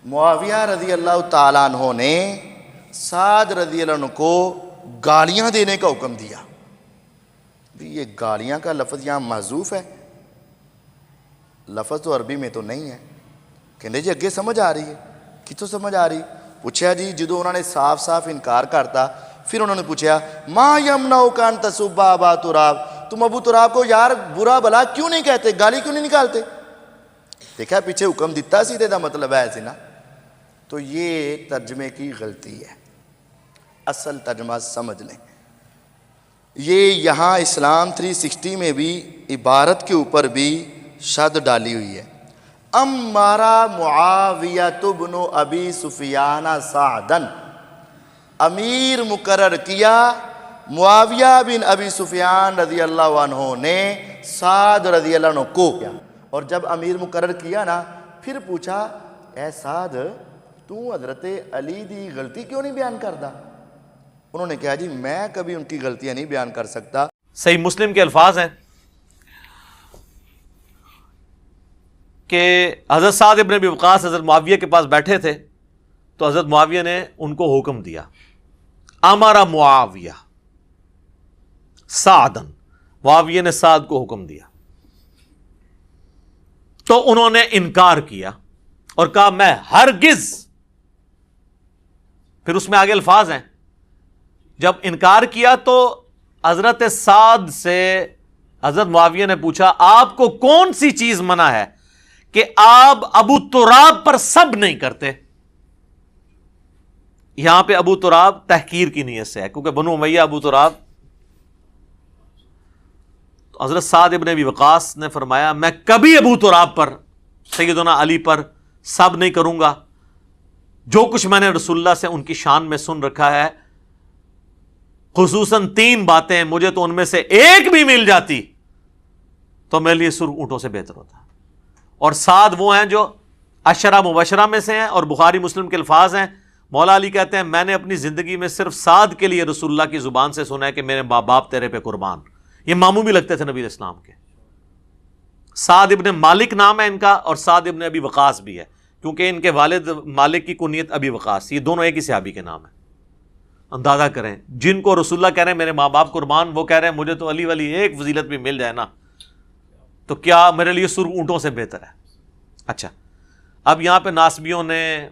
معاویہ رضی اللہ تعالیٰ عنہ نے سعد رضی اللہ عنہ کو گالیاں دینے کا حکم دیا. یہ گالیاں کا لفظ یہاں محذوف ہے, لفظ تو عربی میں تو نہیں ہے. کہنے جی اگے سمجھ آ رہی ہے, کتوں سمجھ آ رہی؟ پوچھا جی جدو انہوں نے صاف صاف انکار کرتا, پھر انہوں نے پوچھا ما یمنعک ان تسب ابا تراب, تم ابو تراب کو یار برا بلا کیوں نہیں کہتے, گالی کیوں نہیں نکالتے؟ دیکھا پیچھے حکم دیتا سیدھے دا مطلب ہے ایسے نا. تو یہ ترجمے کی غلطی ہے, اصل ترجمہ سمجھ لیں. یہ یہاں اسلام 360 میں بھی عبارت کے اوپر بھی شد ڈالی ہوئی ہے. امارا معاویۃ بن ابی سفیان سعدن, امیر مقرر کیا معاویہ بن ابی سفیان رضی اللہ عنہ نے سعد رضی اللہ عنہ کو. اور جب امیر مقرر کیا نا, پھر پوچھا اے سعد تو حضرت علی دی غلطی کیوں نہیں بیان کرتا؟ انہوں نے کہا جی میں کبھی ان کی غلطیاں نہیں بیان کر سکتا. صحیح مسلم کے الفاظ ہیں کہ حضرت سعد ابن ابی وقاص حضرت معاویہ کے پاس بیٹھے تھے, تو حضرت معاویہ نے ان کو حکم دیا, امارا معاویہ سعدن, معاویہ نے سعد کو حکم دیا. تو انہوں نے انکار کیا اور کہا میں ہرگز, پھر اس میں آگے الفاظ ہیں, جب انکار کیا تو حضرت سعد سے حضرت معاویہ نے پوچھا آپ کو کون سی چیز منع ہے کہ آپ ابو تراب پر سب نہیں کرتے؟ یہاں پہ ابو تراب تحقیر کی نیت سے ہے, کیونکہ بنو امیہ ابو تراب. تو حضرت سعد ابن ابی وقاص نے فرمایا میں کبھی ابو تراب پر, سیدنا علی پر سب نہیں کروں گا. جو کچھ میں نے رسول اللہ سے ان کی شان میں سن رکھا ہے, خصوصاً 3 باتیں, مجھے تو ان میں سے ایک بھی مل جاتی تو میرے لیے سر اونٹوں سے بہتر ہوتا. اور سعد وہ ہیں جو عشرہ مبشرہ میں سے ہیں, اور بخاری مسلم کے الفاظ ہیں, مولا علی کہتے ہیں میں نے اپنی زندگی میں صرف سعد کے لیے رسول اللہ کی زبان سے سنا ہے کہ میرے ماں باپ تیرے پہ قربان. یہ ماموں بھی لگتے تھے نبی اسلام کے. سعد ابن مالک نام ہے ان کا, اور سعد ابن ابی وقاص بھی ہے, کیونکہ ان کے والد مالک کی کنیت ابی وقاص. یہ دونوں ایک ہی صحابی کے نام ہیں. اندازہ کریں, جن کو رسول اللہ کہہ رہے ہیں میرے ماں باپ قربان, وہ کہہ رہے ہیں مجھے تو علی والی ایک فضیلت بھی مل جائے نا تو کیا میرے لیے سر اونٹوں سے بہتر ہے. اچھا, اب یہاں پہ ناسبیوں نے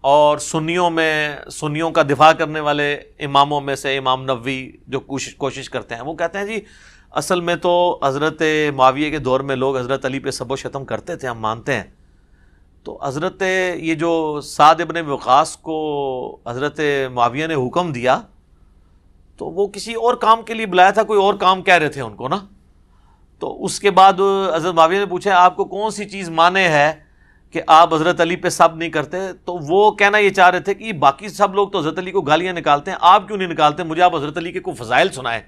اور سنیوں کا دفاع کرنے والے اماموں میں سے امام نووی جو کوشش کرتے ہیں, وہ کہتے ہیں جی اصل میں تو حضرت معاویہ کے دور میں لوگ حضرت علی پہ سب و شتم کرتے تھے, ہم مانتے ہیں. تو حضرت یہ جو سعد ابن وقاص کو حضرت معاویہ نے حکم دیا تو وہ کسی اور کام کے لیے بلایا تھا, کوئی اور کام کہہ رہے تھے ان کو نا. تو اس کے بعد حضرت معاویہ نے پوچھا آپ کو کون سی چیز مانے ہے کہ آپ حضرت علی پہ سب نہیں کرتے؟ تو وہ کہنا یہ چاہ رہے تھے کہ باقی سب لوگ تو حضرت علی کو گالیاں نکالتے ہیں, آپ کیوں نہیں نکالتے؟ مجھے آپ حضرت علی کے کوئی فضائل سنائیں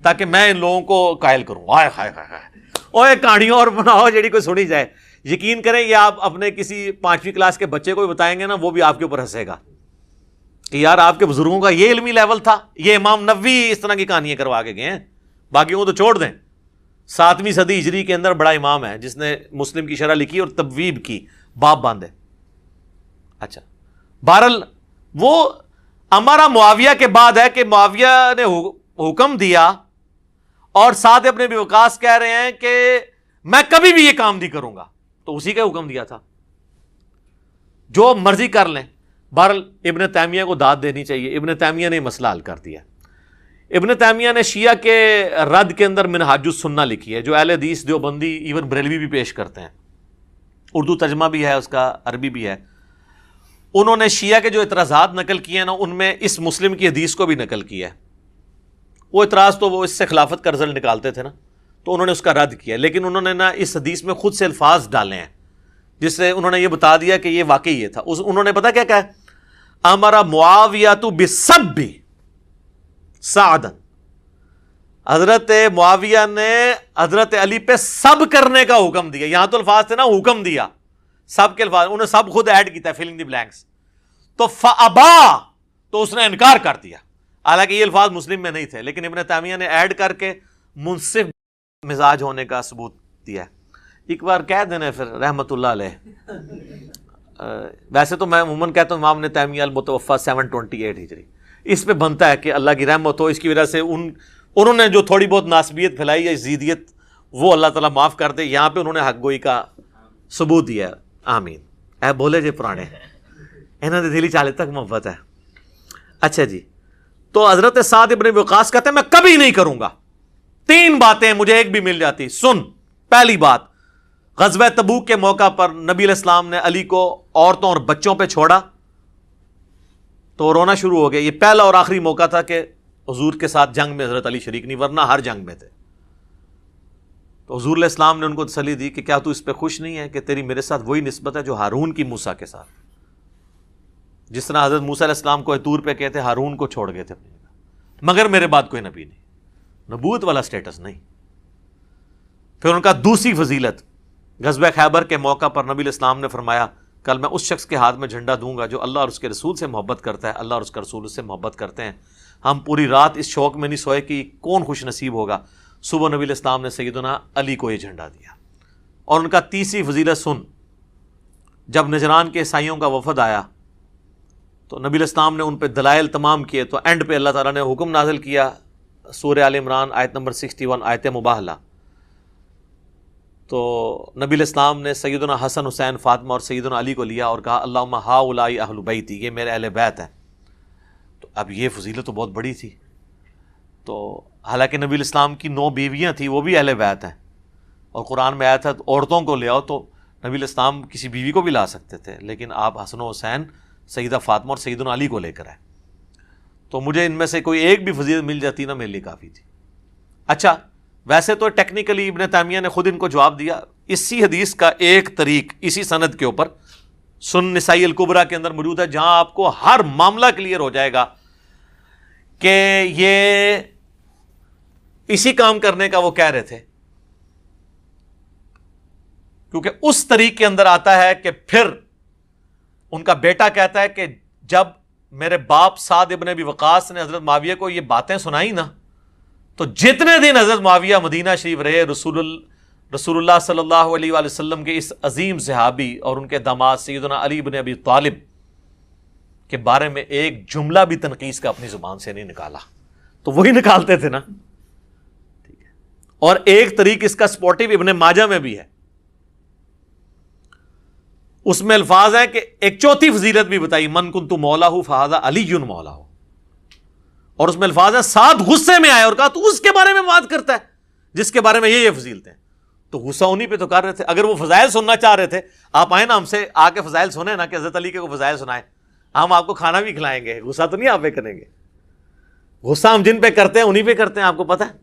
تاکہ میں ان لوگوں کو قائل کروں. ہائے ہائے ہائے, اوے کہانیوں اور بناؤ جیڑی کوئی سنی جائے. یقین کریں یہ آپ اپنے کسی 5ویں کلاس کے بچے کو بھی بتائیں گے نا, وہ بھی آپ کے اوپر ہنسے گا کہ یار آپ کے بزرگوں کا یہ علمی لیول تھا. یہ امام نووی اس طرح کی کہانیاں کروا کے گئے ہیں, باقیوں کو تو چھوڑ دیں. 7ویں صدی ہجری کے اندر بڑا امام ہے جس نے مسلم کی شرح لکھی اور تبویب کی, باب باندھے. اچھا, بہرحال وہ امارا معاویہ کے بعد ہے کہ معاویہ نے حکم دیا اور سعد ابن ابی وقاص کہہ رہے ہیں کہ میں کبھی بھی یہ کام نہیں کروں گا. تو اسی کا حکم دیا تھا, جو مرضی کر لیں. بہرحال ابن تیمیہ کو داد دینی چاہیے, ابن تیمیہ نے مسئلہ حل کر دیا. ابن تیمیہ نے شیعہ کے رد کے اندر منہاج السنہ لکھی ہے, جو اہل حدیث دیوبندی ایون بریلوی بھی پیش کرتے ہیں. اردو ترجمہ بھی ہے اس کا, عربی بھی ہے. انہوں نے شیعہ کے جو اعتراضات نقل کیے ہیں نا, ان میں اس مسلم کی حدیث کو بھی نقل کیا ہے. وہ اعتراض تو وہ اس سے خلافت کا رزلٹ نکالتے تھے نا, تو انہوں نے اس کا رد کیا, لیکن انہوں نے نا اس حدیث میں خود سے الفاظ ڈالے ہیں جس سے انہوں نے یہ بتا دیا کہ یہ واقعی یہ تھا. انہوں نے پتا کیا کہا, امر معاویہ بسب سعد, حضرت معاویہ نے حضرت علی پہ سب کرنے کا حکم دیا. یہاں تو الفاظ تھے نا حکم دیا, سب کے الفاظ انہوں نے سب خود ایڈ کیتا ہے, فلنگ دی بلینکس. تو فابا, تو اس نے انکار کر دیا. حالانکہ یہ الفاظ مسلم میں نہیں تھے, لیکن ابن تیمیہ نے ایڈ کر کے منصف مزاج ہونے کا ثبوت دیا ہے. ایک بار کہہ دینا پھر رحمت اللہ علیہ, ویسے تو میں عموماً کہتا ہوں امام ابن تیمیہ المتوفیٰ 728 ہجری، اس پہ بنتا ہے کہ اللہ کی رحمت ہو، اس کی وجہ سے انہوں نے جو تھوڑی بہت ناسبیت پھیلائی ہے، زیدیت، وہ اللہ تعالیٰ معاف کر دے. یہاں پہ انہوں نے حق گوئی کا ثبوت دیا ہے. آمین. اے بولے جے پرانے انہوں نے دلی چالے تک محبت ہے. اچھا جی، تو حضرت سعد ابن وقاص کہتے ہیں میں کبھی نہیں کروں گا. 3 باتیں مجھے ایک بھی مل جاتی. سن، پہلی بات، غزوہ تبوک کے موقع پر نبی علیہ السلام نے علی کو عورتوں اور بچوں پہ چھوڑا تو رونا شروع ہو گیا. یہ پہلا اور آخری موقع تھا کہ حضور کے ساتھ جنگ میں حضرت علی شریک نہیں، ورنہ ہر جنگ میں تھے. تو حضور علیہ السلام نے ان کو تسلی دی کہ کیا تو اس پہ خوش نہیں ہے کہ تیری میرے ساتھ وہی نسبت ہے جو ہارون کی موسیٰ کے ساتھ، جس طرح حضرت موسیٰ علیہ السلام کو طور پہ کہتے ہارون کو چھوڑ گئے تھے اپنی جگہ، مگر میرے بعد کوئی نبی نہیں، نبوت والا سٹیٹس نہیں. پھر ان کا دوسری فضیلت، غزوہ خیبر کے موقع پر نبی علیہ السلام نے فرمایا کل میں اس شخص کے ہاتھ میں جھنڈا دوں گا جو اللہ اور اس کے رسول سے محبت کرتا ہے، اللہ اور اس کا رسول اس سے محبت کرتے ہیں. ہم پوری رات اس شوق میں نہیں سوئے کہ کون خوش نصیب ہوگا. صبح نبی علیہ السلام نے سیدنا علی کو یہ جھنڈا دیا. اور ان کا تیسری فضیلت سن، جب نجران کے عیسائیوں کا وفد آیا تو نبی علیہ السلام نے ان پہ دلائل تمام کیے، تو اینڈ پہ اللہ تعالیٰ نے حکم نازل کیا، سورہ آل عمران آیت نمبر 61 آیت مباہلہ. تو نبی علیہ السلام نے سیدنا حسن، حسین، فاطمہ اور سیدنا علی کو لیا اور کہا اللہم ہؤلاء اہل بیتی، یہ میرے اہل بیت ہیں. تو اب یہ فضیلت تو بہت بڑی تھی. تو حالانکہ نبی علیہ السلام کی 9 بیویاں تھیں، وہ بھی اہل بیت ہیں، اور قرآن میں آیا تھا عورتوں کو لے آؤ، تو نبی علیہ السلام کسی بیوی کو بھی لا سکتے تھے، لیکن آپ حسن و حسین، سیدہ فاطمہ اور سیدنا علی کو لے کر آئے. تو مجھے ان میں سے کوئی ایک بھی فضیلت مل جاتی نا میرے لیے کافی تھی. اچھا، ویسے تو ٹیکنیکلی ابن تیمیہ نے خود ان کو جواب دیا. اسی حدیث کا ایک طریق اسی سند کے اوپر سنن نسائی الکبریٰ کے اندر موجود ہے، جہاں آپ کو ہر معاملہ کلیئر ہو جائے گا کہ یہ اسی کام کرنے کا وہ کہہ رہے تھے. کیونکہ اس طریق کے اندر آتا ہے کہ پھر ان کا بیٹا کہتا ہے کہ جب میرے باپ سعد ابن ابی وقاص نے حضرت معاویہ کو یہ باتیں سنائی نا، تو جتنے دن حضرت معاویہ مدینہ شریف رہے، رسول اللہ صلی اللہ علیہ وآلہ وسلم کے اس عظیم صحابی اور ان کے داماد سیدنا علی بن ابی طالب کے بارے میں ایک جملہ بھی تنقیص کا اپنی زبان سے نہیں نکالا. تو وہی نکالتے تھے نا. ٹھیک ہے. اور ایک طریق اس کا سپورٹیو ابن ماجہ میں بھی ہے، اس میں الفاظ ہیں کہ ایک چوتھی فضیلت بھی بتائی، من کنت مولا فہذا علی مولا. اور اس میں الفاظ ہیں ساتھ غصے میں آئے اور کہا تو اس کے بارے میں بات کرتا ہے جس کے بارے میں یہ فضیلتیں. تو غصہ انہی پہ تو کر رہے تھے. اگر وہ فضائل سننا چاہ رہے تھے، آپ آئے نا ہم سے آ کے فضائل سنیں نا، کہ حضرت علی کے کو فضائل سنائیں، ہم آپ کو کھانا بھی کھلائیں گے. غصہ تو نہیں آپ پہ کریں گے. غصہ ہم جن پہ کرتے ہیں انہی پہ کرتے ہیں، آپ کو پتہ ہے.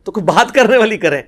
تو کوئی بات کرنے والی کریں.